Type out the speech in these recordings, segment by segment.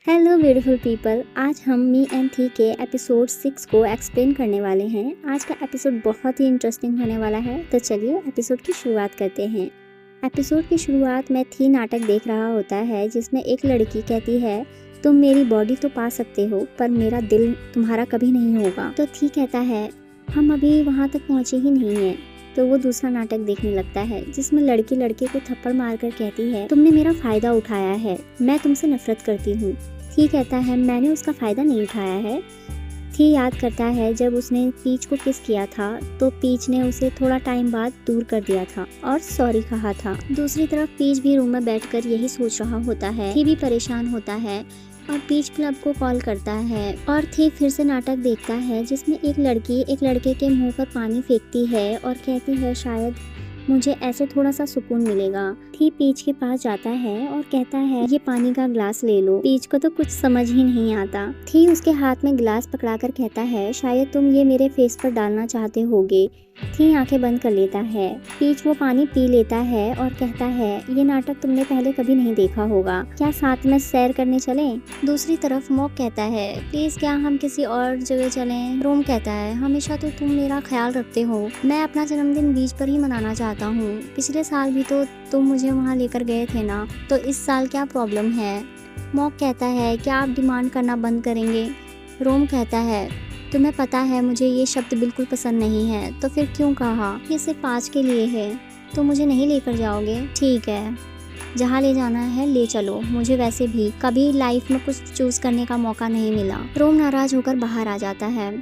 Hello beautiful people, आज हम me and थी के एपिसोड 6 को एक्सप्लेन करने वाले हैं। आज का एपिसोड बहुत ही इंटरेस्टिंग होने वाला है, तो चलिए एपिसोड की शुरुआत करते हैं। एपिसोड की शुरुआत में थी नाटक देख रहा होता है, जिसमें एक लड़की कहती है तुम मेरी बॉडी तो पा सकते हो पर मेरा दिल तुम्हारा कभी नहीं होगा। तो थी कहता है हम अभी वहाँ तक पहुँचे ही नहीं हैं। तो वो दूसरा नाटक देखने लगता है, जिसमें लड़की लड़के को थप्पड़ मारकर कहती है तुमने मेरा फायदा उठाया है, मैं तुमसे नफरत करती हूँ। थी कहता है मैंने उसका फ़ायदा नहीं उठाया है। थी याद करता है जब उसने पीच को किस किया था तो पीच ने उसे थोड़ा टाइम बाद दूर कर दिया था और सॉरी कहा था। दूसरी तरफ पीच भी रूम में बैठकर यही सोच रहा होता है। थी भी परेशान होता है और पीच क्लब को कॉल करता है और थी फिर से नाटक देखता है, जिसमें एक लड़की एक लड़के के मुंह पर पानी फेंकती है और कहती है शायद मुझे ऐसे थोड़ा सा सुकून मिलेगा। थी पीच के पास जाता है और कहता है ये पानी का ग्लास ले लो। पीच को तो कुछ समझ ही नहीं आता। थी उसके हाथ में ग्लास पकड़ाकर कहता है शायद तुम ये मेरे फेस पर डालना चाहते होगे। थी आंखें बंद कर लेता है। पीच वो पानी पी लेता है और कहता है ये नाटक तुमने पहले कभी नहीं देखा होगा, क्या साथ में सैर करने चलें? दूसरी तरफ मॉक कहता है प्लीज क्या हम किसी और जगह चलें? रोम कहता है हमेशा तो तुम मेरा ख्याल रखते हो, मैं अपना जन्मदिन बीच पर ही मनाना चाहता हूँ। पिछले साल भी तो तुम मुझे वहाँ लेकर गए थे ना, तो इस साल क्या प्रॉब्लम है? मॉक कहता है क्या आप डिमांड करना बंद करेंगे? रोम कहता है तुम्हें पता है मुझे ये शब्द बिल्कुल पसंद नहीं है, तो फिर क्यों कहा? ये सिर्फ आज के लिए है, तो मुझे नहीं लेकर जाओगे? ठीक है, जहाँ ले जाना है ले चलो, मुझे वैसे भी कभी लाइफ में कुछ चूज करने का मौका नहीं मिला। रोम नाराज होकर बाहर आ जाता है।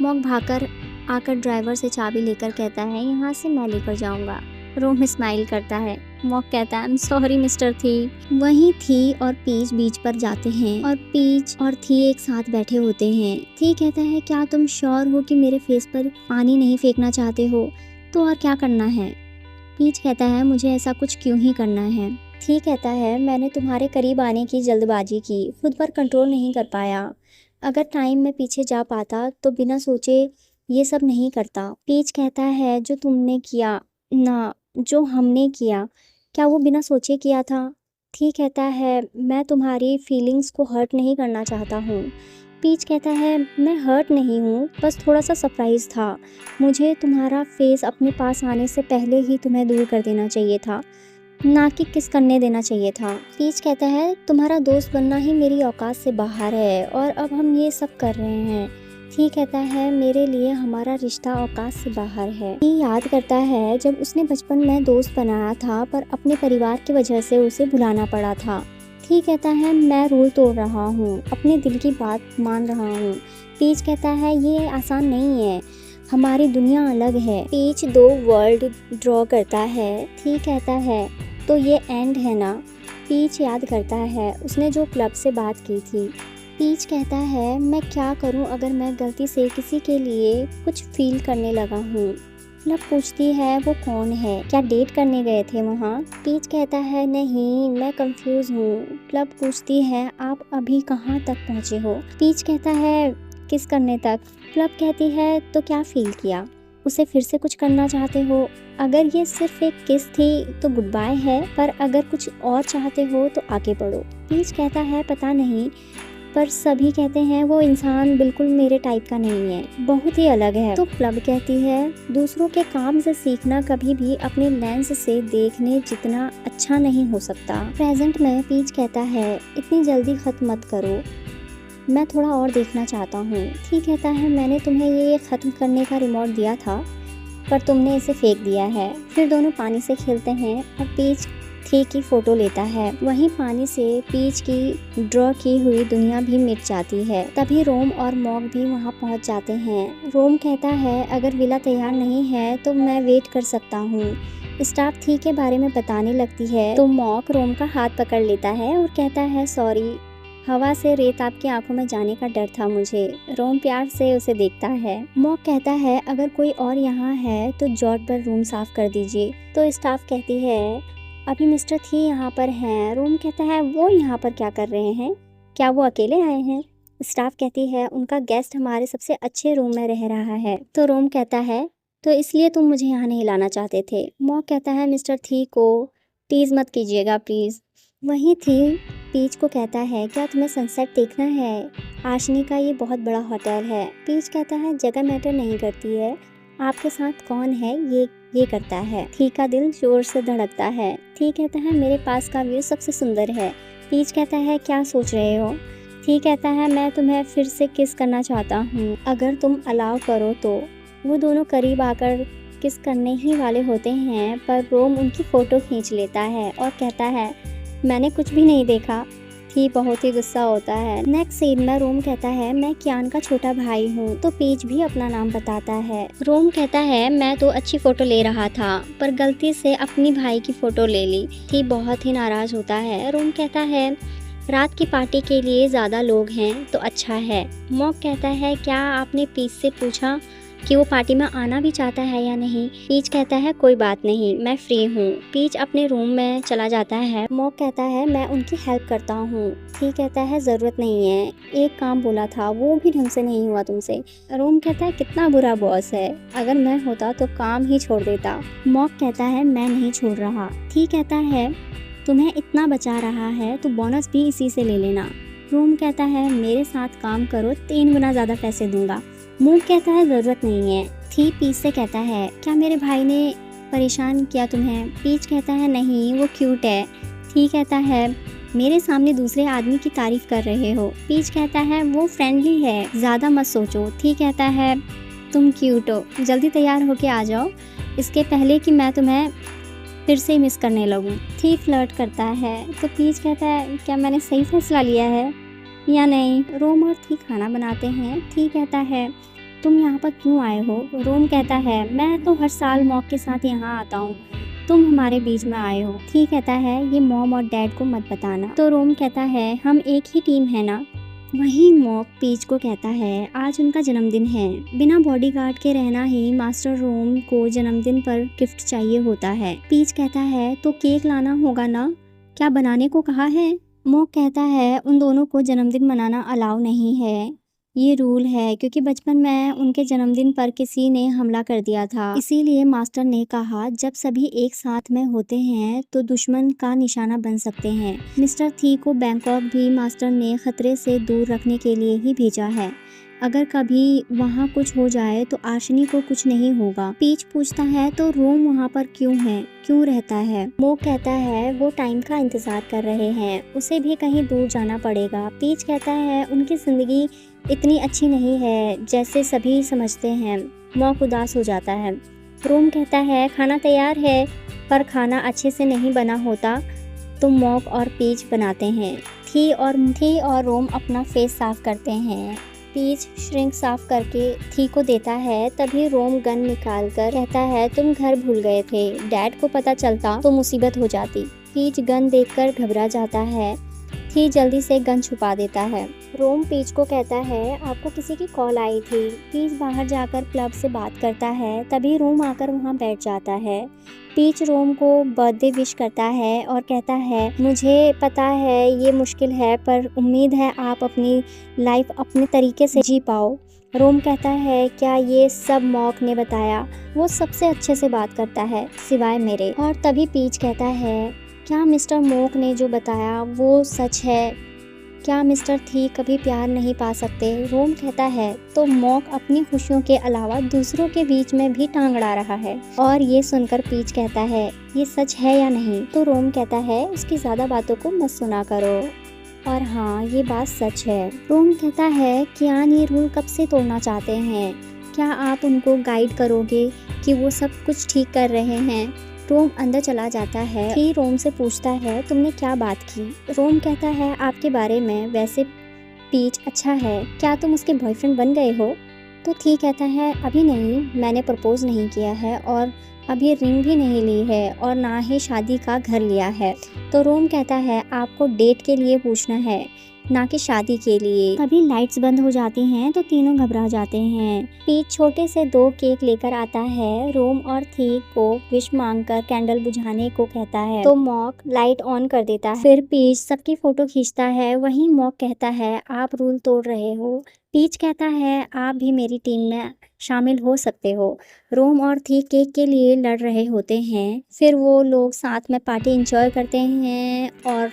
मॉक भागकर आकर ड्राइवर से चाबी लेकर कहता है यहाँ से मैं लेकर जाऊंगा। रोम स्माइल करता है। मॉक कहता है आई एम सॉरी मिस्टर थी। वहीं थी और पीच बीच पर जाते हैं और पीच और थी एक साथ बैठे होते हैं। थी कहता है क्या तुम श्योर हो कि मेरे फेस पर पानी नहीं फेंकना चाहते हो? तो और क्या करना है? पीच कहता है मुझे ऐसा कुछ क्यों ही करना है। थी कहता है मैंने तुम्हारे करीब आने की जल्दबाजी की, खुद पर कंट्रोल नहीं कर पाया। अगर टाइम में पीछे जा पाता तो बिना सोचे ये सब नहीं करता। पीच कहता है जो तुमने किया ना, जो हमने किया, क्या वो बिना सोचे किया था? थी कहता है मैं तुम्हारी फीलिंग्स को हर्ट नहीं करना चाहता हूँ। पीच कहता है मैं हर्ट नहीं हूँ, बस थोड़ा सा सरप्राइज था। मुझे तुम्हारा फेस अपने पास आने से पहले ही तुम्हें दूर कर देना चाहिए था, ना कि किस करने देना चाहिए था। पीच कहता है तुम्हारा दोस्त बनना ही मेरी औकात से बाहर है और अब हम ये सब कर रहे हैं। थी कहता है मेरे लिए हमारा रिश्ता औकात से बाहर है। थी याद करता है जब उसने बचपन में दोस्त बनाया था पर अपने परिवार की वजह से उसे भुलाना पड़ा था। थी कहता है मैं रूल तोड़ रहा हूँ, अपने दिल की बात मान रहा हूँ। पीच कहता है ये आसान नहीं है, हमारी दुनिया अलग है। पीच 2 वर्ल्ड ड्रॉ करता है। थी कहता है तो ये एंड है ना? पीच याद करता है उसने जो क्लब से बात की थी। पीच कहता है मैं क्या करूं अगर मैं गलती से किसी के लिए कुछ फील करने लगा हूं। क्लब पूछती है वो कौन है, क्या डेट करने गए थे वहाँ? पीच कहता है नहीं मैं कंफ्यूज हूँ। क्लब पूछती है आप अभी कहाँ तक पहुँचे हो? पीच कहता है किस करने तक? क्लब कहती है तो क्या फील किया, उसे फिर से कुछ करना चाहते हो? अगर ये सिर्फ एक किस थी तो गुड बाय है, पर अगर कुछ और चाहते हो तो आगे बढ़ो। पीच कहता है पता नहीं, पर सभी कहते हैं वो इंसान बिल्कुल मेरे टाइप का नहीं है, बहुत ही अलग है। तो क्लब कहती है दूसरों के काम से सीखना कभी भी अपने लेंस से देखने जितना अच्छा नहीं हो सकता। प्रेजेंट में पीच कहता है इतनी जल्दी खत्म मत करो, मैं थोड़ा और देखना चाहता हूँ। ठीक कहता है मैंने तुम्हें ये खत्म करने का रिमोट दिया था पर तुमने इसे फेंक दिया है। फिर दोनों पानी से खेलते हैं और पीच थी की फोटो लेता है। वहीं पानी से पीच की ड्रॉ की हुई दुनिया भी मिट जाती है। तभी रोम और मॉक भी वहां पहुंच जाते हैं। रोम कहता है अगर विला तैयार नहीं है तो मैं वेट कर सकता हूँ। स्टाफ थी के बारे में बताने लगती है तो मॉक रोम का हाथ पकड़ लेता है और कहता है सॉरी, हवा से रेत आपकी आंखों में जाने का डर था मुझे। रोम प्यार से उसे देखता है। मॉक कहता है अगर कोई और यहाँ है तो जॉर्ज पर रूम साफ कर दीजिए। तो स्टाफ कहती है अभी मिस्टर थी यहाँ पर हैं। रोम कहता है वो यहाँ पर क्या कर रहे हैं, क्या वो अकेले आए हैं? स्टाफ कहती है उनका गेस्ट हमारे सबसे अच्छे रूम में रह रहा है। तो रोम कहता है तो इसलिए तुम मुझे यहाँ नहीं लाना चाहते थे। मॉक कहता है मिस्टर थी को टीज मत कीजिएगा प्लीज। वहीं थी पीच को कहता है क्या तुम्हें सनसेट देखना है? आशनी का ये बहुत बड़ा होटल है। पीच कहता है जगह मैटर नहीं करती है, आपके साथ कौन है ये करता है। थी का दिल जोर से धड़कता है। थी कहता है मेरे पास का व्यू सबसे सुंदर है। पीच कहता है क्या सोच रहे हो? थी कहता है मैं तुम्हें फिर से किस करना चाहता हूँ, अगर तुम अलाउ करो तो। वो दोनों करीब आकर किस करने ही वाले होते हैं, पर रोम उनकी फ़ोटो खींच लेता है और कहता है मैंने कुछ भी नहीं देखा। थी बहुत ही गुस्सा होता है। नेक्स्ट सीन में रोम कहता है मैं कियान का छोटा भाई हूँ, तो पीच भी अपना नाम बताता है। रोम कहता है मैं तो अच्छी फ़ोटो ले रहा था, पर गलती से अपनी भाई की फ़ोटो ले ली। थी बहुत ही नाराज़ होता है। रोम कहता है रात की पार्टी के लिए ज़्यादा लोग हैं तो अच्छा है। मॉक कहता है क्या आपने पीच से पूछा कि वो पार्टी में आना भी चाहता है या नहीं? पीच कहता है कोई बात नहीं, मैं फ्री हूँ। पीच अपने रूम में चला जाता है। मॉक कहता है मैं उनकी हेल्प करता हूँ। थी कहता है ज़रूरत नहीं है, एक काम बोला था वो भी ढंग से नहीं हुआ तुमसे। रोम कहता है कितना बुरा बॉस है, अगर मैं होता तो काम ही छोड़ देता। मॉक कहता है मैं नहीं छोड़ रहा। थी कहता है तुम्हें इतना बचा रहा है तो बोनस भी इसी से ले लेना। रोम कहता है मेरे साथ काम करो 3 गुना ज़्यादा पैसे दूंगा। मूक कहता है ज़रूरत नहीं है। थी पीच से कहता है क्या मेरे भाई ने परेशान किया तुम्हें? पीच कहता है नहीं, वो क्यूट है। थी कहता है मेरे सामने दूसरे आदमी की तारीफ कर रहे हो। पीच कहता है वो फ्रेंडली है, ज़्यादा मत सोचो। थी कहता है तुम क्यूट हो, जल्दी तैयार होके आ जाओ, इसके पहले कि मैं तुम्हें फिर से मिस करने लगूं। थी फ्लर्ट करता है तो पीच कहता है क्या मैंने सही फैसला लिया है या नहीं? रोम और थी खाना बनाते हैं। थी कहता है तुम यहाँ पर क्यों आए हो? रोम कहता है मैं तो हर साल मॉक के साथ यहाँ आता हूँ, तुम हमारे बीच में आए हो। थी कहता है ये मॉम और डैड को मत बताना। तो रोम कहता है हम एक ही टीम है ना। वहीं मॉक पीच को कहता है आज उनका जन्मदिन है, बिना बॉडीगार्ड के रहना ही मास्टर रोम को जन्मदिन पर गिफ्ट चाहिए होता है। पीच कहता है तो केक लाना होगा ना, क्या बनाने को कहा है? मॉक कहता है उन दोनों को जन्मदिन मनाना अलाउ नहीं है, ये रूल है क्योंकि बचपन में उनके जन्मदिन पर किसी ने हमला कर दिया था, इसीलिए मास्टर ने कहा जब सभी एक साथ में होते हैं तो दुश्मन का निशाना बन सकते हैं। मिस्टर थी को बैंकॉक भी मास्टर ने खतरे से दूर रखने के लिए ही भेजा है, अगर कभी वहाँ कुछ हो जाए तो आशनी को कुछ नहीं होगा। पीच पूछता है तो रोम वहाँ पर क्यों है, क्यों रहता है? मॉक कहता है वो टाइम का इंतजार कर रहे हैं, उसे भी कहीं दूर जाना पड़ेगा। पीच कहता है उनकी जिंदगी इतनी अच्छी नहीं है जैसे सभी समझते हैं। मॉक उदास हो जाता है। रोम कहता है खाना तैयार है, पर खाना अच्छे से नहीं बना होता तो मॉक और पीच बनाते हैं। थी और रोम अपना फेस साफ करते हैं। पीच श्रिंक साफ करके थी को देता है, तभी रोम गन निकाल कर कहता है तुम घर भूल गए थे, डैड को पता चलता तो मुसीबत हो जाती। पीच गन देखकर घबरा जाता है। थी जल्दी से गन छुपा देता है। रोम पीच को कहता है आपको किसी की कॉल आई थी। पीच बाहर जाकर क्लब से बात करता है, तभी रोम आकर वहाँ बैठ जाता है। पीच रोम को बर्थडे विश करता है और कहता है मुझे पता है ये मुश्किल है, पर उम्मीद है आप अपनी लाइफ अपने तरीके से जी पाओ। रोम कहता है क्या ये सब मॉक ने बताया? वो सबसे अच्छे से बात करता है सिवाय मेरे। और तभी पीच कहता है क्या मिस्टर मॉक ने जो बताया वो सच है? क्या मिस्टर थी कभी प्यार नहीं पा सकते? रोम कहता है तो मॉक अपनी खुशियों के अलावा दूसरों के बीच में भी टांग अड़ा रहा है। और ये सुनकर पीच कहता है ये सच है या नहीं? तो रोम कहता है उसकी ज़्यादा बातों को मत सुना करो, और हाँ ये बात सच है। रोम कहता है कियान ये रूल कब से तोड़ना चाहते हैं, क्या आप उनको गाइड करोगे कि वो सब कुछ ठीक कर रहे हैं? रोम अंदर चला जाता है। थी रोम से पूछता है तुमने क्या बात की? रोम कहता है आपके बारे में। वैसे पीच अच्छा है, क्या तुम उसके बॉयफ्रेंड बन गए हो? तो थी कहता है अभी नहीं, मैंने प्रपोज नहीं किया है और अभी रिंग भी नहीं ली है और ना ही शादी का घर लिया है। तो रोम कहता है आपको डेट के लिए पूछना है, ना कि शादी के लिए। तभी लाइट्स बंद हो जाती हैं तो तीनों घबरा जाते हैं। पीच छोटे से 2 केक लेकर आता है। रोम और थी को विश मांगकर कैंडल बुझाने को कहता है तो मॉक लाइट ऑन कर देता है। फिर पीच सबकी फोटो खींचता है। वहीं मॉक कहता है आप रूल तोड़ रहे हो। पीच कहता है आप भी मेरी टीम में शामिल हो सकते हो। रोम और थी केक के लिए लड़ रहे होते हैं। फिर वो लोग साथ में पार्टी एंजॉय करते हैं और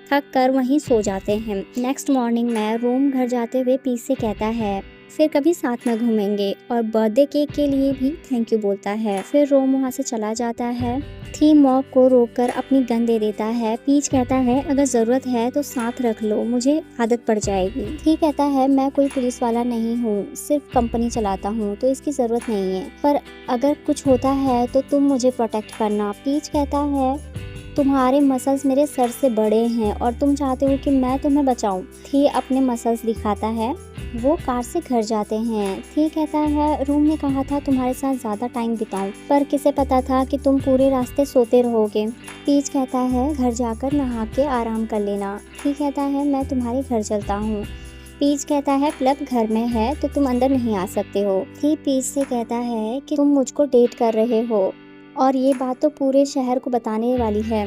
थक कर वहीं सो जाते हैं। नेक्स्ट मॉर्निंग में रोम घर जाते हुए पीच से कहता है फिर कभी साथ में घूमेंगे और बर्थडे केक के लिए भी थैंक यू बोलता है। फिर रोम वहाँ से चला जाता है। थी मॉक को रोककर अपनी गन दे देता है। पीच कहता है अगर ज़रूरत है तो साथ रख लो, मुझे आदत पड़ जाएगी। थी कहता है मैं कोई पुलिस वाला नहीं हूँ, सिर्फ कंपनी चलाता हूँ, तो इसकी ज़रूरत नहीं है, पर अगर कुछ होता है तो तुम मुझे प्रोटेक्ट करना। पीच कहता है तुम्हारे मसल्स मेरे सर से बड़े हैं और तुम चाहते हो कि मैं तुम्हें बचाऊं। थी अपने मसल्स दिखाता है। वो कार से घर जाते हैं। थी कहता है रूम ने कहा था तुम्हारे साथ ज़्यादा टाइम बिताऊं, पर किसे पता था कि तुम पूरे रास्ते सोते रहोगे। पीच कहता है घर जाकर नहा के आराम कर लेना। थी कहता है मैं तुम्हारे घर चलता हूँ। पीच कहता है प्लब घर में है तो तुम अंदर नहीं आ सकते हो। थी पीच से कहता है कि तुम मुझको डेट कर रहे हो और ये बात तो पूरे शहर को बताने वाली है।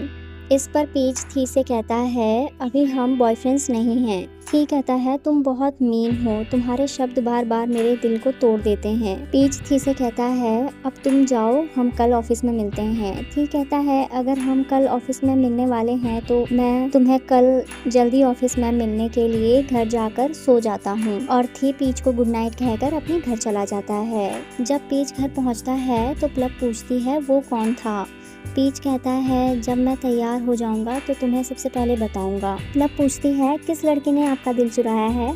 इस पर पीच थी से कहता है अभी हम बॉयफ्रेंड्स नहीं हैं। थी कहता है तुम बहुत मीन हो, तुम्हारे शब्द बार बार मेरे दिल को तोड़ देते हैं। पीच थी से कहता है अब तुम जाओ, हम कल ऑफिस में मिलते हैं। थी कहता है अगर हम कल ऑफिस में मिलने वाले हैं तो मैं तुम्हें कल जल्दी ऑफिस में मिलने के लिए घर जाकर सो जाता हूँ। और थी पीच को गुड नाइट कहकर अपने घर चला जाता है। जब पीच घर पहुँचता है तो प्लब पूछती है वो कौन था। पीच कहता है जब मैं तैयार हो जाऊंगा तो तुम्हें सबसे पहले बताऊंगा। प्लब पूछती है किस लड़की ने आपका दिल चुराया है।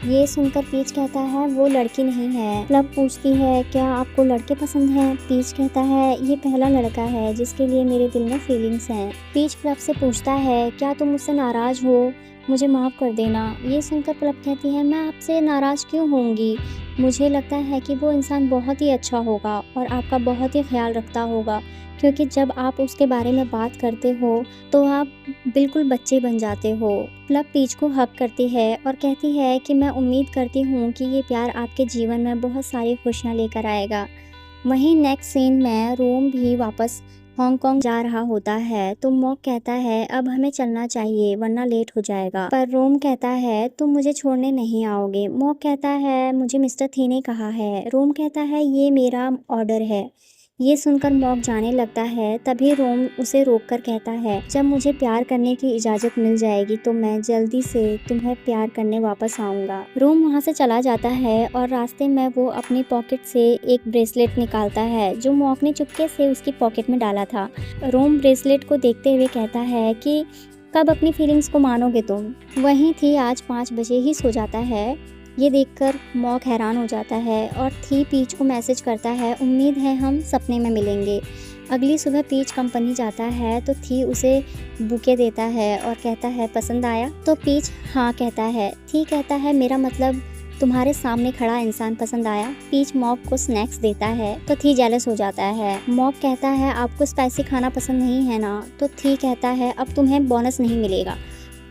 ये सुनकर पीच कहता है वो लड़की नहीं है। प्लब पूछती है क्या आपको लड़के पसंद हैं। पीच कहता है ये पहला लड़का है जिसके लिए मेरे दिल में फीलिंग्स हैं। पीच प्लब से पूछता है क्या तुम मुझसे नाराज हो, मुझे माफ़ कर देना। ये सुनकर प्लब कहती है मैं आपसे नाराज़ क्यों होंगी, मुझे लगता है कि वो इंसान बहुत ही अच्छा होगा और आपका बहुत ही ख्याल रखता होगा, क्योंकि जब आप उसके बारे में बात करते हो तो आप बिल्कुल बच्चे बन जाते हो। प्लब पीच को हक करती है और कहती है कि मैं उम्मीद करती हूँ कि ये प्यार आपके जीवन में बहुत सारी खुशियाँ लेकर आएगा। वहीं नेक्स्ट सीन में रोम भी वापस हांगकांग जा रहा होता है तो मॉक कहता है अब हमें चलना चाहिए वरना लेट हो जाएगा, पर रोम कहता है तुम मुझे छोड़ने नहीं आओगे। मॉक कहता है मुझे मिस्टर थी ने कहा है। रोम कहता है ये मेरा ऑर्डर है। ये सुनकर मॉक जाने लगता है। तभी रोम उसे रोककर कहता है जब मुझे प्यार करने की इजाज़त मिल जाएगी तो मैं जल्दी से तुम्हें प्यार करने वापस आऊँगा। रोम वहाँ से चला जाता है और रास्ते में वो अपनी पॉकेट से एक ब्रेसलेट निकालता है जो मॉक ने चुपके से उसकी पॉकेट में डाला था। रोम ब्रेसलेट को देखते हुए कहता है कि कब अपनी फीलिंग्स को मानोगे तुम। वहीं थी आज 5 बजे ही सो जाता है। ये देखकर मॉक हैरान हो जाता है और थी पीच को मैसेज करता है उम्मीद है हम सपने में मिलेंगे। अगली सुबह पीच कंपनी जाता है तो थी उसे बुके देता है और कहता है पसंद आया। तो पीच हाँ कहता है। थी कहता है मेरा मतलब तुम्हारे सामने खड़ा इंसान पसंद आया। पीच मॉक को स्नैक्स देता है तो थी जेलस हो जाता है। मॉक कहता है आपको स्पाइसी खाना पसंद नहीं है ना। तो थी कहता है अब तुम्हें बोनस नहीं मिलेगा।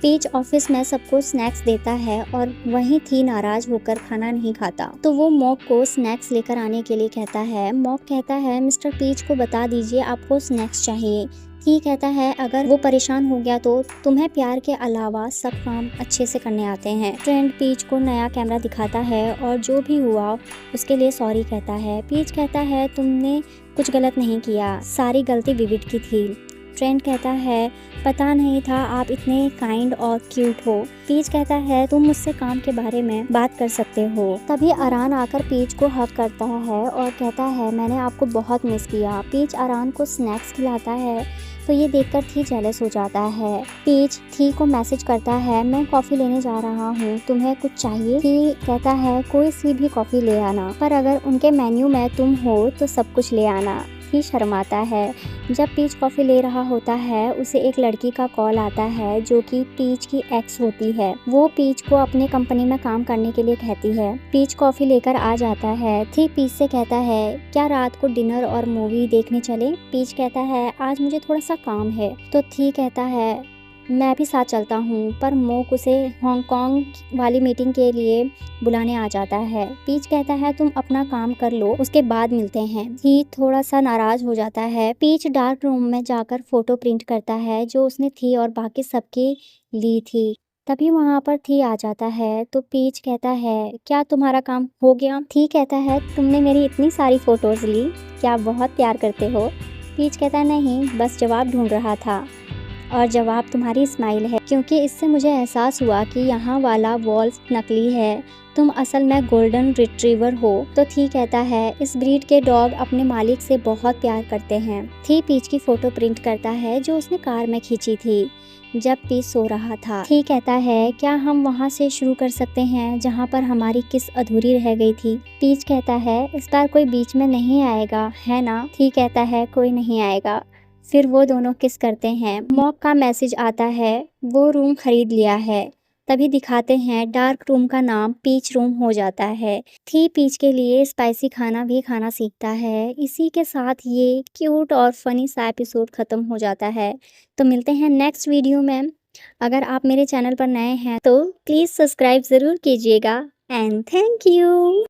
पीच ऑफिस में सबको स्नैक्स देता है और वहीं थी नाराज होकर खाना नहीं खाता तो वो मॉक को स्नैक्स लेकर आने के लिए कहता है। मॉक कहता है मिस्टर पीच को बता दीजिए आपको स्नैक्स चाहिए। थी कहता है अगर वो परेशान हो गया तो तुम्हें प्यार के अलावा सब काम अच्छे से करने आते हैं। फ्रेंड पीच को नया कैमरा दिखाता है और जो भी हुआ उसके लिए सॉरी कहता है। पीच कहता है तुमने कुछ गलत नहीं किया, सारी गलती विविड की थी। फ्रेंड कहता है पता नहीं था आप इतने काइंड और क्यूट हो। पीच कहता है तुम मुझसे काम के बारे में बात कर सकते हो। तभी अरान आकर पीच को हक करता है और कहता है मैंने आपको बहुत मिस किया। पीच अरान को स्नैक्स खिलाता है तो ये देखकर थी जेलस हो जाता है। पीच थी को मैसेज करता है मैं कॉफ़ी लेने जा रहा हूँ, तुम्हें कुछ चाहिए। थी कहता है कोई सी भी कॉफ़ी ले आना, पर अगर उनके मेन्यू में तुम हो तो सब कुछ ले आना। थी शर्माता है। जब पीच कॉफ़ी ले रहा होता है उसे एक लड़की का कॉल आता है जो कि पीच की एक्स होती है। वो पीच को अपने कंपनी में काम करने के लिए कहती है। पीच कॉफ़ी लेकर आ जाता है। थी पीच से कहता है क्या रात को डिनर और मूवी देखने चले। पीच कहता है आज मुझे थोड़ा सा काम है। तो थी कहता है मैं भी साथ चलता हूँ, पर मोक उसे हांगकांग वाली मीटिंग के लिए बुलाने आ जाता है। पीच कहता है तुम अपना काम कर लो, उसके बाद मिलते हैं। थी थोड़ा सा नाराज हो जाता है। पीच डार्क रूम में जाकर फोटो प्रिंट करता है जो उसने थी और बाकी सबकी ली थी। तभी वहाँ पर थी आ जाता है तो पीच कहता है क्या तुम्हारा काम हो गया। थी कहता है तुमने मेरी इतनी सारी फोटोज ली, क्या बहुत प्यार करते हो। पीच कहता है नहीं, बस जवाब ढूंढ रहा था। और जवाब तुम्हारी स्माइल है, क्योंकि इससे मुझे एहसास हुआ कि यहाँ वाला वॉल्फ नकली है, तुम असल में गोल्डन रिट्रीवर हो। तो थी कहता है इस ब्रीड के डॉग अपने मालिक से बहुत प्यार करते हैं। थी पीच की फोटो प्रिंट करता है जो उसने कार में खींची थी जब पीच सो रहा था। थी कहता है क्या हम वहाँ से शुरू कर सकते हैं जहाँ पर हमारी किस अधूरी रह गई थी। पीच कहता है इस बार कोई बीच में नहीं आएगा, है ना। थी कहता है कोई नहीं आएगा। फिर वो दोनों किस करते हैं। मॉक का मैसेज आता है, वो रूम खरीद लिया है। तभी दिखाते हैं डार्क रूम का नाम पीच रूम हो जाता है। थी पीच के लिए स्पाइसी खाना भी खाना सीखता है। इसी के साथ ये क्यूट और फनी सा एपिसोड खत्म हो जाता है। तो मिलते हैं नेक्स्ट वीडियो में। अगर आप मेरे चैनल पर नए हैं तो प्लीज़ सब्सक्राइब ज़रूर कीजिएगा एंड थैंक यू।